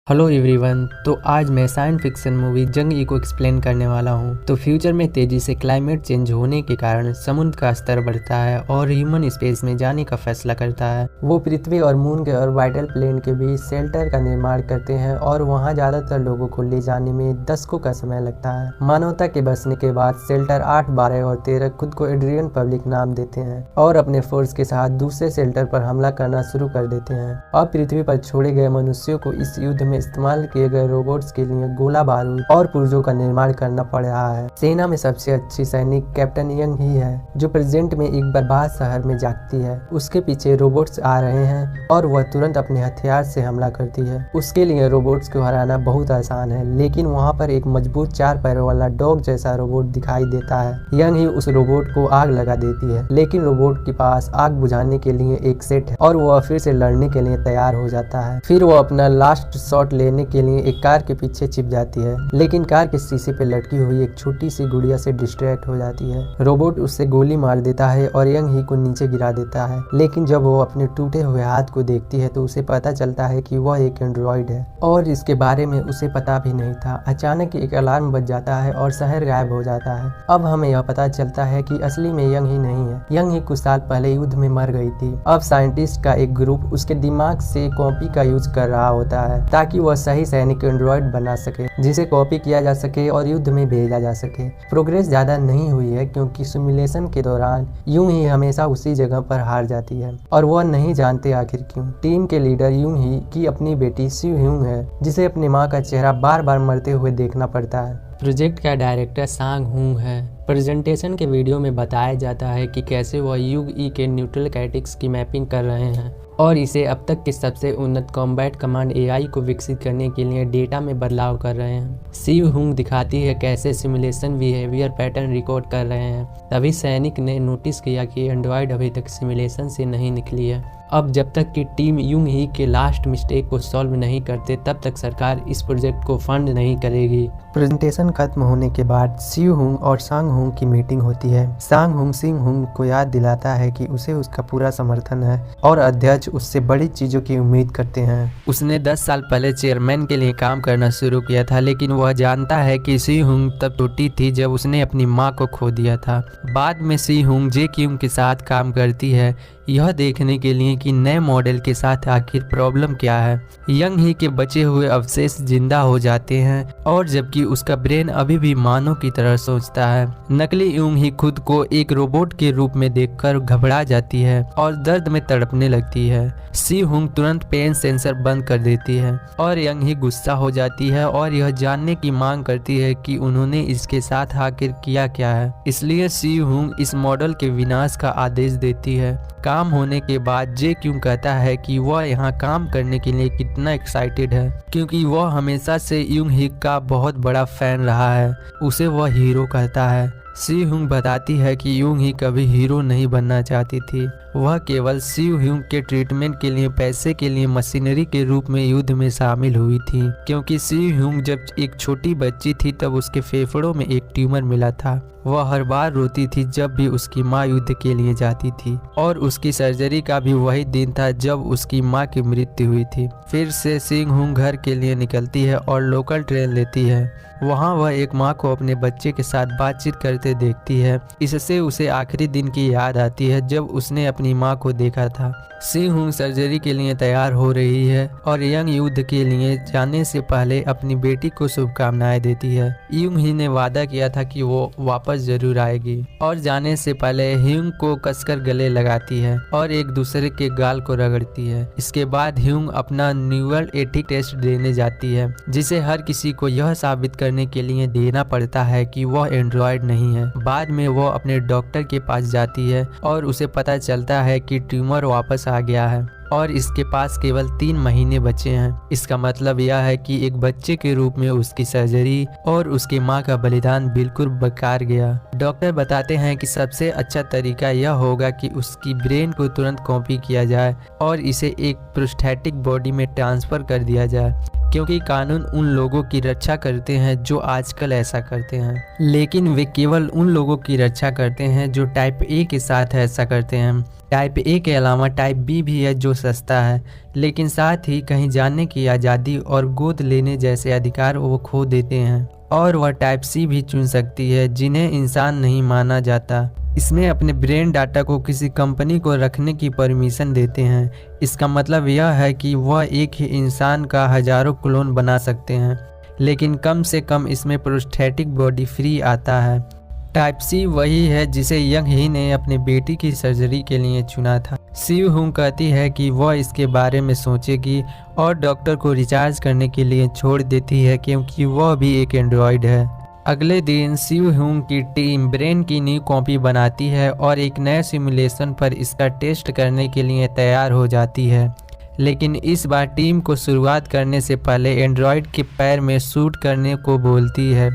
Hello everyone. तो आज मैं साइंस फिक्शन मूवी जंग-ई को एक्सप्लेन करने वाला हूँ। तो फ्यूचर में तेजी से क्लाइमेट चेंज होने के कारण समुद्र का स्तर बढ़ता है और ह्यूमन स्पेस में जाने का फैसला करता है। वो पृथ्वी और मून के ऑर्बिटल प्लेन के बीच शेल्टर का निर्माण करते हैं और वहाँ ज्यादातर लोगों को ले जाने में दशकों का समय लगता है। मानवता के बसने के बाद शेल्टर 8, 12 और 13 खुद को एड्रियन पब्लिक नाम देते हैं और अपने फोर्स के साथ दूसरे शेल्टर पर हमला करना शुरू कर देते हैं। अब पृथ्वी पर छोड़े गए मनुष्यों को इस युद्ध में इस्तेमाल किए गए रोबोट्स के लिए गोला बारूद और पुर्जों का निर्माण करना पड़ रहा है। सेना में सबसे अच्छी सैनिक कैप्टन यंग ही है, जो प्रेजेंट में एक बर्बाद शहर में जागती है। उसके पीछे रोबोट्स आ रहे हैं और वह तुरंत अपने हथियार से हमला करती है। उसके लिए रोबोट्स को हराना बहुत आसान है, लेकिन वहाँ पर एक मजबूत 4 पैरों वाला डॉग जैसा रोबोट दिखाई देता है। यंग ही उस रोबोट को आग लगा देती है, लेकिन रोबोट के पास आग बुझाने के लिए एक सेट है और वह फिर से लड़ने के लिए तैयार हो जाता है। फिर वह अपना लास्ट शॉट लेने के लिए एक कार के पीछे छिप जाती है, लेकिन कार के शीशे पे लटकी हुई एक छोटी सी गुड़िया से डिस्ट्रैक्ट हो जाती है। रोबोट उससे गोली मार देता है और यंग ही को नीचे गिरा देता है, लेकिन जब वो अपने टूटे हुए हाथ को देखती है तो उसे पता चलता है कि वह एक एंड्रॉइड है और इसके बारे में उसे पता भी नहीं था। अचानक एक अलार्म बज जाता है और शहर गायब हो जाता है। अब हमें यह पता चलता है कि असली में यंग ही नहीं है। यंग ही कुछ साल पहले युद्ध में मर गई थी। अब साइंटिस्ट का एक ग्रुप उसके दिमाग से कॉपी का यूज कर रहा होता है ताकि वह सही सैनिक एंड्रॉइड बना सके, जिसे कॉपी किया जा सके और युद्ध में भेजा जा सके। प्रोग्रेस ज्यादा नहीं हुई है क्योंकि सिमुलेशन के दौरान यूं ही हमेशा उसी जगह पर हार जाती है और वह नहीं जानते आखिर क्यों। टीम के लीडर यूं ही की अपनी बेटी सी ह्यूंग है, जिसे अपनी माँ का चेहरा बार बार मरते हुए देखना पड़ता है। प्रोजेक्ट का डायरेक्टर सांग हुंग है। प्रेजेंटेशन के वीडियो में बताया जाता है कि कैसे वह युग ई के न्यूट्रल कैटिक्स की मैपिंग कर रहे हैं और इसे अब तक के सबसे उन्नत कॉम्बैट कमांड एआई को विकसित करने के लिए डेटा में बदलाव कर रहे हैं। सी हुंग दिखाती है कैसे सिमुलेशन बिहेवियर पैटर्न रिकॉर्ड कर रहे हैं। तभी सैनिक ने नोटिस किया कि एंड्रॉयड अभी तक सिमुलेशन से नहीं निकली है। अब जब तक कि टीम युंग ही के लास्ट मिस्टेक को सॉल्व नहीं करते तब तक सरकार इस प्रोजेक्ट को फंड नहीं करेगी। प्रेजेंटेशन खत्म होने के बाद सी हुंग और सांग हुंग की मीटिंग होती है। सांग हुंग सिंह हुंग को याद दिलाता है कि उसे उसका पूरा समर्थन है और अध्यक्ष उससे बड़ी चीजों की उम्मीद करते हैं। उसने 10 साल पहले चेयरमैन के लिए काम करना शुरू किया था, लेकिन वह जानता है कि सी हुंग तब छोटी थी जब उसने अपनी माँ को खो दिया था। बाद में सी हुंग जे क्यूंग के साथ काम करती है, यह देखने के लिए कि नए मॉडल के साथ आखिर प्रॉब्लम क्या है। यंग ही के बचे हुए अवशेष जिंदा हो जाते हैं और जबकि उसका ब्रेन अभी भी मानव की तरह सोचता है। नकली युंग ही खुद को एक रोबोट के रूप में देखकर घबरा जाती है और दर्द में तड़पने लगती है। सी हुंग तुरंत पेन सेंसर बंद कर देती है और यंग ही गुस्सा हो जाती है और यह जानने की मांग करती है कि उन्होंने इसके साथ आखिर किया क्या है। इसलिए सी हुंग इस मॉडल के विनाश का आदेश देती है। काम होने के बाद जे क्यों कहता है कि वह यहाँ काम करने के लिए कितना एक्साइटेड है, क्योंकि वह हमेशा से युंग ही का बहुत बड़ा फैन रहा है। उसे वह हीरो कहता है। सी हुंग बताती है कि युंग ही कभी हीरो नहीं बनना चाहती थी। वह केवल सी हुंग के ट्रीटमेंट के लिए पैसे के लिए मशीनरी के रूप में युद्ध में शामिल हुई थी, क्योंकि सी हुंग जब एक छोटी बच्ची थी तब उसके फेफड़ों में एक ट्यूमर मिला था। वह हर बार रोती थी जब भी उसकी माँ युद्ध के लिए जाती थी और उसकी सर्जरी का भी वही दिन था जब उसकी माँ की मृत्यु हुई थी। फिर से सी हुंग घर के लिए निकलती है और लोकल ट्रेन लेती है। वहाँ वह एक माँ को अपने बच्चे के साथ बातचीत करते देखती है। इससे उसे आखिरी दिन की याद आती है जब उसने अपनी माँ को देखा था। सी हुंग सर्जरी के लिए तैयार हो रही है और यंग युद्ध के लिए जाने से पहले अपनी बेटी को शुभकामनाएं देती है। युंग ही ने वादा किया था कि वो वापस जरूर आएगी और जाने से पहले ह्यूंग को कसकर गले लगाती है और एक दूसरे के गाल को रगड़ती है। इसके बाद ह्यूंग अपना न्यूरल एथिक टेस्ट देने जाती है, जिसे हर किसी को यह साबित करने के लिए देना पड़ता है कि वह एंड्रॉयड नहीं है। बाद में वो अपने डॉक्टर के पास जाती है और उसे पता चलता है कि ट्यूमर वापस आ गया है और इसके पास केवल 3 महीने बचे हैं। इसका मतलब यह है कि एक बच्चे के रूप में उसकी सर्जरी और उसकी माँ का बलिदान बिल्कुल बेकार गया। डॉक्टर बताते हैं कि सबसे अच्छा तरीका यह होगा कि उसकी ब्रेन को तुरंत कॉपी किया जाए और इसे एक प्रोस्थेटिक बॉडी में ट्रांसफर कर दिया जाए। क्योंकि कानून उन लोगों की रक्षा करते हैं जो आजकल ऐसा करते हैं, लेकिन वे केवल उन लोगों की रक्षा करते हैं जो टाइप ए के साथ ऐसा करते हैं। टाइप ए के अलावा टाइप बी भी है जो सस्ता है, लेकिन साथ ही कहीं जाने की आज़ादी और गोद लेने जैसे अधिकार वो खो देते हैं। और वह टाइप सी भी चुन सकती है जिन्हें इंसान नहीं माना जाता। इसमें अपने ब्रेन डाटा को किसी कंपनी को रखने की परमिशन देते हैं। इसका मतलब यह है कि वह एक ही इंसान का हजारों क्लोन बना सकते हैं, लेकिन कम से कम इसमें प्रोस्थेटिक बॉडी फ्री आता है। टाइप सी वही है जिसे यंग ही ने अपने बेटी की सर्जरी के लिए चुना था। सी हुंग कहती है कि वह इसके बारे में सोचेगी और डॉक्टर को रिचार्ज करने के लिए छोड़ देती है क्योंकि वह भी एक एंड्रॉयड है। अगले दिन सी हुंग की टीम ब्रेन की न्यू कॉपी बनाती है और एक नए सिमुलेशन पर इसका टेस्ट करने के लिए तैयार हो जाती है। लेकिन इस बार टीम को शुरुआत करने से पहले एंड्रॉयड के पैर में शूट करने को बोलती है।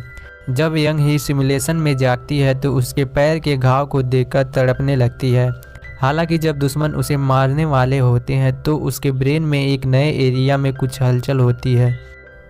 जब यंग ही सिमुलेशन में जागती है तो उसके पैर के घाव को देखकर तड़पने लगती है। हालांकि जब दुश्मन उसे मारने वाले होते हैं तो उसके ब्रेन में एक नए एरिया में कुछ हलचल होती है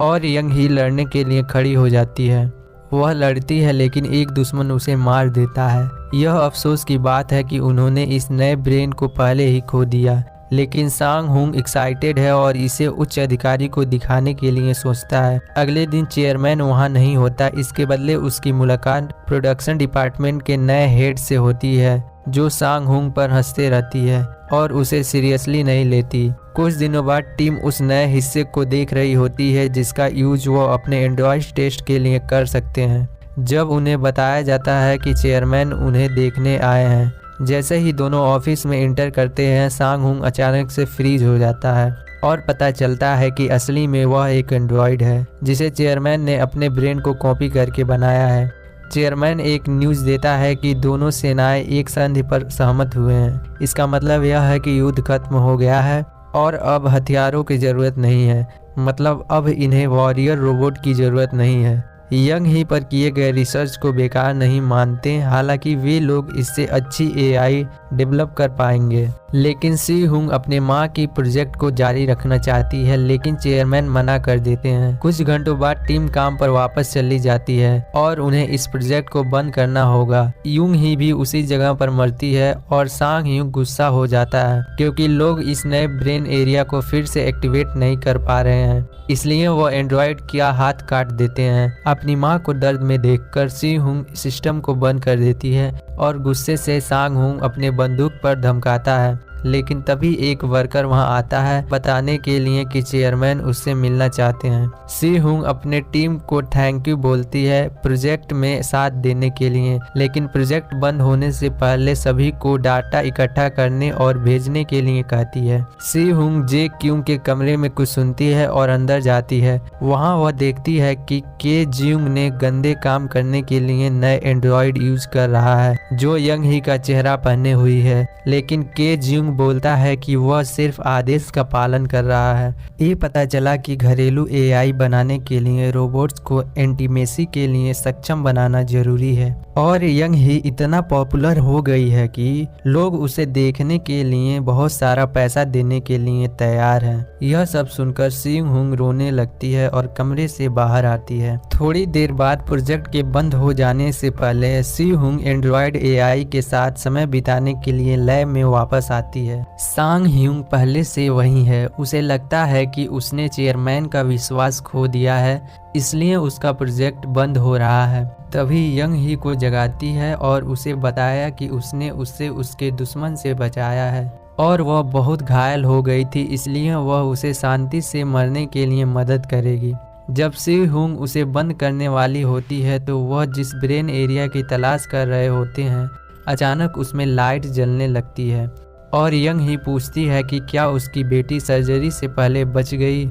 और यंग ही लड़ने के लिए खड़ी हो जाती है। वह लड़ती है लेकिन एक दुश्मन उसे मार देता है। यह अफसोस की बात है कि उन्होंने इस नए ब्रेन को पहले ही खो दिया, लेकिन सांग हुंग एक्साइटेड है और इसे उच्च अधिकारी को दिखाने के लिए सोचता है। अगले दिन चेयरमैन वहां नहीं होता, इसके बदले उसकी मुलाकात प्रोडक्शन डिपार्टमेंट के नए हेड से होती है जो सांग हुंग पर हंसते रहती है और उसे सीरियसली नहीं लेती। कुछ दिनों बाद टीम उस नए हिस्से को देख रही होती है जिसका यूज वो अपने एंड्रॉयड टेस्ट के लिए कर सकते हैं। जब उन्हें बताया जाता है कि चेयरमैन उन्हें देखने आए हैं, जैसे ही दोनों ऑफिस में इंटर करते हैं सांग हुंग अचानक से फ्रीज हो जाता है और पता चलता है कि असली में वह एक एंड्रॉयड है जिसे चेयरमैन ने अपने ब्रेन को कॉपी करके बनाया है। चेयरमैन एक न्यूज़ देता है कि दोनों सेनाएं एक संधि पर सहमत हुए हैं। इसका मतलब यह है कि युद्ध खत्म हो गया है और अब हथियारों की ज़रूरत नहीं है, मतलब अब इन्हें वॉरियर रोबोट की ज़रूरत नहीं है। यंग ही पर किए गए रिसर्च को बेकार नहीं मानते, हालांकि वे लोग इससे अच्छी एआई डेवलप कर पाएंगे। लेकिन सी हुंग अपने मां की प्रोजेक्ट को जारी रखना चाहती है, लेकिन चेयरमैन मना कर देते हैं। कुछ घंटों बाद टीम काम पर वापस चली जाती है और उन्हें इस प्रोजेक्ट को बंद करना होगा। युंग ही भी उसी जगह पर मरती है और सांग ह्यूंग गुस्सा हो जाता है क्योंकि लोग इस नए ब्रेन एरिया को फिर से एक्टिवेट नहीं कर पा रहे हैं, इसलिए वो एंड्रॉयड का हाथ काट देते हैं। अपनी मां को दर्द में देखकर सी हुंग सिस्टम को बंद कर देती है और गुस्से से सांग हुंग अपने बंदूक पर धमकाता है, लेकिन तभी एक वर्कर वहां आता है बताने के लिए कि चेयरमैन उससे मिलना चाहते हैं। सी हुंग अपने टीम को थैंक यू बोलती है प्रोजेक्ट में साथ देने के लिए, लेकिन प्रोजेक्ट बंद होने से पहले सभी को डाटा इकट्ठा करने और भेजने के लिए कहती है। सी हुंग जे क्यूंग के कमरे में कुछ सुनती है और अंदर जाती है। वहां वह देखती है कि के जिंग ने गंदे काम करने के लिए नए एंड्रॉयड यूज कर रहा है जो यंग ही का चेहरा पहने हुई है, लेकिन के जिंग बोलता है कि वह सिर्फ आदेश का पालन कर रहा है। ये पता चला कि घरेलू एआई बनाने के लिए रोबोट्स को इंटीमेसी के लिए सक्षम बनाना जरूरी है और यंग ही इतना पॉपुलर हो गई है कि लोग उसे देखने के लिए बहुत सारा पैसा देने के लिए तैयार हैं। यह सब सुनकर सी हुंग रोने लगती है और कमरे से बाहर आती है। थोड़ी देर बाद प्रोजेक्ट के बंद हो जाने से पहले सी हुंग एंड्रॉयड एआई के साथ समय बिताने के लिए लैब में वापस आती है। सांग ह्यूंग पहले से वही है। उसे लगता है कि उसने चेयरमैन का विश्वास खो दिया है, इसलिए उसका प्रोजेक्ट बंद हो रहा है। तभी यंग ही को जगाती है और उसे बताया कि उसने उससे उसके दुश्मन से बचाया है और वह बहुत घायल हो गई थी, इसलिए वह उसे शांति से मरने के लिए मदद करेगी। जब सी हुंग उसे बंद करने वाली होती है तो वह जिस ब्रेन एरिया की तलाश कर रहे होते हैं अचानक उसमें लाइट जलने लगती है और यंग ही पूछती है कि क्या उसकी बेटी सर्जरी से पहले बच गई।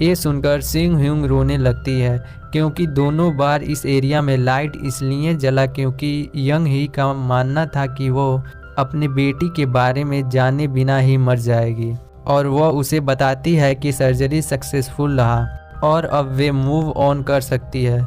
ये सुनकर सी हुंग रोने लगती है क्योंकि दोनों बार इस एरिया में लाइट इसलिए जला क्योंकि यंग ही का मानना था कि वो अपने बेटी के बारे में जाने बिना ही मर जाएगी और वह उसे बताती है कि सर्जरी सक्सेसफुल रहा और अब वे मूव ऑन कर सकती है।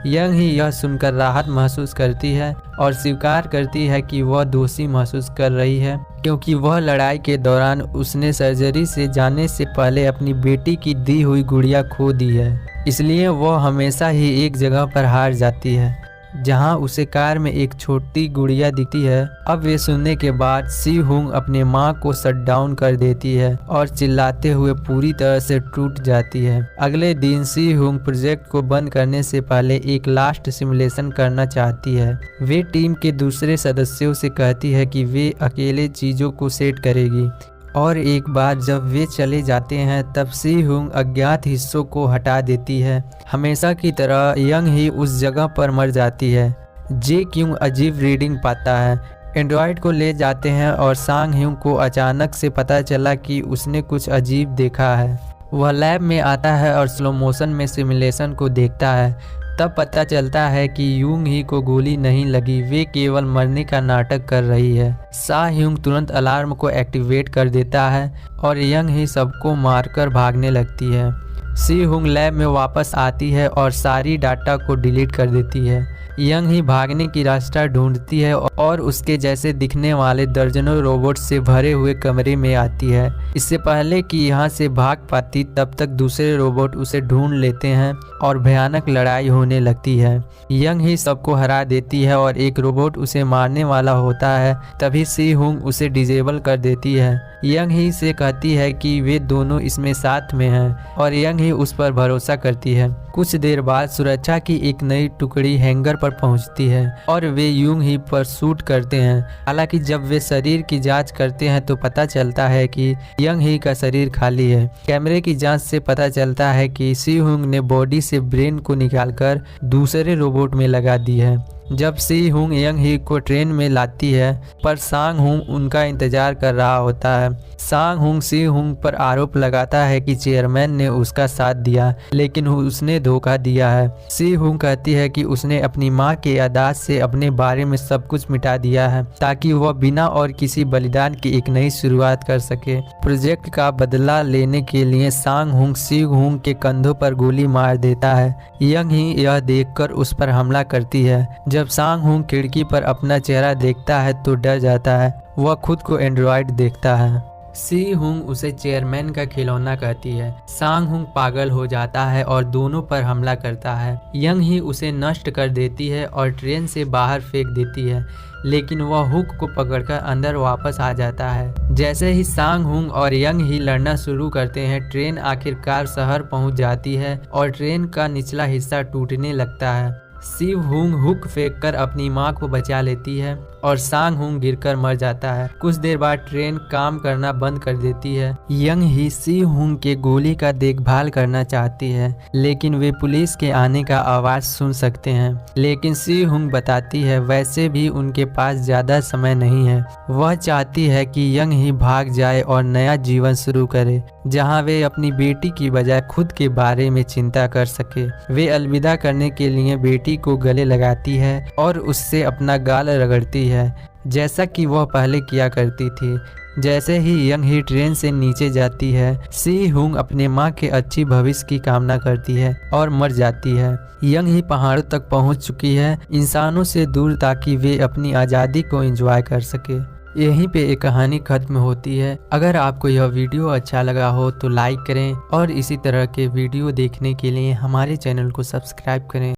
यंग ही यह सुनकर राहत महसूस करती है और स्वीकार करती है कि वह दोषी महसूस कर रही है, क्योंकि वह लड़ाई के दौरान उसने सर्जरी से जाने से पहले अपनी बेटी की दी हुई गुड़िया खो दी है। इसलिए वह हमेशा ही एक जगह पर हार जाती है जहां उसे कार में एक छोटी गुड़िया दिखती है। अब वे सुनने के बाद सी हुंग अपने मां को शट डाउन कर देती है और चिल्लाते हुए पूरी तरह से टूट जाती है। अगले दिन सी हुंग प्रोजेक्ट को बंद करने से पहले एक लास्ट सिमुलेशन करना चाहती है। वे टीम के दूसरे सदस्यों से कहती है कि वे अकेले चीजों को सेट करेगी और एक बार जब वे चले जाते हैं तब सी हुंग अज्ञात हिस्सों को हटा देती है। हमेशा की तरह यंग ही उस जगह पर मर जाती है। जे क्यों अजीब रीडिंग पाता है। एंड्रॉयड को ले जाते हैं और सांग ह्यूंग को अचानक से पता चला कि उसने कुछ अजीब देखा है। वह लैब में आता है और स्लो मोशन में सिमुलेशन को देखता है। तब पता चलता है कि यूंग ही को गोली नहीं लगी, वे केवल मरने का नाटक कर रही है। सा ह्यूंग तुरंत अलार्म को एक्टिवेट कर देता है और यंग ही सबको मारकर भागने लगती है। सी हुंग लैब में वापस आती है और सारी डाटा को डिलीट कर देती है। यंग ही भागने की रास्ता ढूंढती है और उसके जैसे दिखने वाले दर्जनों रोबोट से भरे हुए कमरे में आती है। इससे पहले कि यहाँ से भाग पाती तब तक दूसरे रोबोट उसे ढूंढ लेते हैं और भयानक लड़ाई होने लगती है। यंग ही सबको हरा देती है और एक रोबोट उसे मारने वाला होता है। तभी सी हुंग उसे डिसेबल कर देती है। यंग ही से कहती है कि वे दोनों इसमें साथ में हैं और यंग ही उस पर भरोसा करती है। कुछ देर बाद सुरक्षा की एक नई टुकड़ी हैंगर पर पहुंचती है और वे यूंग ही पर शूट करते हैं। हालांकि जब वे शरीर की जांच करते हैं तो पता चलता है कि यंग ही का शरीर खाली है। कैमरे की जांच से पता चलता है कि सी हुंग ने बॉडी से ब्रेन को निकालकर दूसरे रोबोट में लगा दी है। जब सी हुंग यंग ही को ट्रेन में लाती है पर सांग हुंग उनका इंतजार कर रहा होता है। सांग हुंग सी हुंग पर आरोप लगाता है कि चेयरमैन ने उसका साथ दिया लेकिन उसने धोखा दिया है। सी हुंग कहती है कि उसने अपनी मां के याददाश्त से अपने बारे में सब कुछ मिटा दिया है ताकि वह बिना और किसी बलिदान की एक नई शुरुआत कर सके। प्रोजेक्ट का बदला लेने के लिए सांग हुंग सी हुंग के कंधों पर गोली मार देता है। यंग ही यह देखकर उस पर हमला करती है। जब सांग हुंग खिड़की पर अपना चेहरा देखता है तो डर जाता है। वह खुद को एंड्रॉयड देखता है। सी हुंग उसे चेयरमैन का खिलौना कहती है। सांग हुंग पागल हो जाता है और दोनों पर हमला करता है। यंग ही उसे नष्ट कर देती है और ट्रेन से बाहर फेंक देती है, लेकिन वह हुक को पकड़कर अंदर वापस आ जाता है। जैसे ही सांग हुंग और यंग ही लड़ना शुरू करते हैं, ट्रेन आखिरकार शहर पहुंच जाती है और ट्रेन का निचला हिस्सा टूटने लगता है। सी हुंग हुक फेंककर अपनी मां को बचा लेती है और सांग हुंग गिरकर मर जाता है। कुछ देर बाद ट्रेन काम करना बंद कर देती है। यंग ही सी हुंग के गोली का देखभाल करना चाहती है, लेकिन वे पुलिस के आने का आवाज सुन सकते हैं। लेकिन सी हुंग बताती है वैसे भी उनके पास ज्यादा समय नहीं है। वह चाहती है कि यंग ही भाग जाए और नया जीवन शुरू करे, जहां वे अपनी बेटी की बजाय खुद के बारे में चिंता कर सके। वे अलविदा करने के लिए बेटी को गले लगाती है और उससे अपना गाल रगड़ती है, जैसा कि वह पहले किया करती थी। जैसे ही यंग ही ट्रेन से नीचे जाती है, सी हुंग अपने मां के अच्छी भविष्य की कामना करती है और मर जाती है। यंग ही पहाड़ों तक पहुंच चुकी है, इंसानों से दूर, ताकि वे अपनी आज़ादी को एंजॉय कर सके। यहीं पे एक कहानी खत्म होती है। अगर आपको यह वीडियो अच्छा लगा हो तो लाइक करें और इसी तरह के वीडियो देखने के लिए हमारे चैनल को सब्सक्राइब करें।